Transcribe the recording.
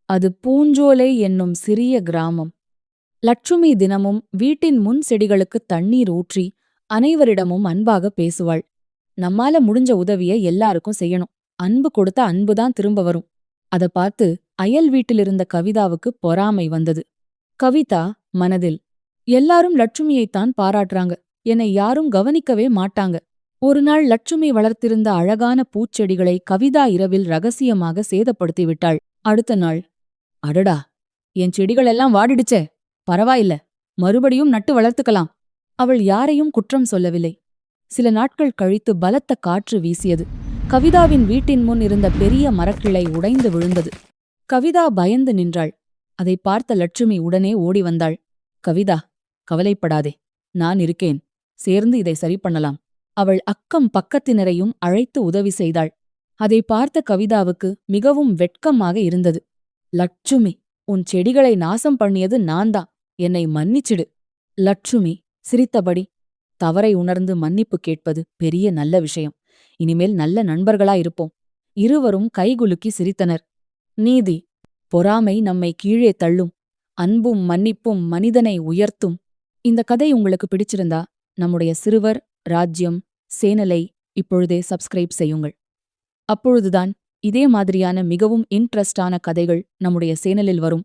அது பூஞ்சோலை என்னும் சிறிய கிராமம். லட்சுமி தினமும் வீட்டின் முன் செடிகளுக்கு தண்ணீர் ஊற்றி அனைவரிடமும் அன்பாக பேசுவாள். நம்மால முடிஞ்ச உதவிய எல்லாருக்கும் செய்யணும். அன்பு கொடுத்தா அன்புதான் திரும்ப வரும். அத பார்த்து அயல் வீட்டிலிருந்த கவிதாவுக்கு பொறாமை வந்தது. கவிதா மனதில், எல்லாரும் லட்சுமியைத்தான் பாராட்டுறாங்க, என்னை யாரும் கவனிக்கவே மாட்டாங்க. ஒரு நாள் லட்சுமி வளர்த்திருந்த அழகான பூச்செடிகளை கவிதா இரவில் ரகசியமாக சேதப்படுத்தி விட்டாள். அடுத்த நாள், அடடா, என் செடிகளெல்லாம் வாடிடுச்சே, பரவாயில்ல, மறுபடியும் நட்டு வளர்த்துக்கலாம். அவள் யாரையும் குற்றம் சொல்லவில்லை. சில நாட்கள் கழித்து பலத்த காற்று வீசியது. கவிதாவின் வீட்டின் முன் இருந்த பெரிய மரக்கிளை உடைந்து விழுந்தது. கவிதா பயந்து நின்றாள். அதை பார்த்த லட்சுமி உடனே ஓடி வந்தாள். கவிதா, கவலைப்படாதே, நான் இருக்கேன், சேர்ந்து இதை சரி பண்ணலாம். அவள் அக்கம் பக்கத்தினரையும் அழைத்து உதவி செய்தாள். அதை பார்த்த கவிதாவுக்கு மிகவும் வெட்கமாக இருந்தது. லட்சுமி, உன் செடிகளை நாசம் பண்ணியது நான்தான், என்னை மன்னிச்சிடு. லட்சுமி சிரித்தபடி, தவறை உணர்ந்து மன்னிப்பு கேட்பது பெரிய நல்ல விஷயம். இனிமேல் நல்ல நண்பர்களாயிருப்போம். இருவரும் கைகுலுக்கி சிரித்தனர். நீதி: பொறாமை நம்மை கீழே தள்ளும், அன்பும் மன்னிப்பும் மனிதனை உயர்த்தும். இந்த கதை உங்களுக்கு பிடிச்சிருந்தா நம்முடைய சிறுவர் ராஜ்யம் சேனலை இப்பொழுதே சப்ஸ்கிரைப் செய்யுங்கள். அப்பொழுதுதான் இதே மாதிரியான மிகவும் இன்ட்ரெஸ்டான கதைகள் நம்முடைய சேனலில் வரும்.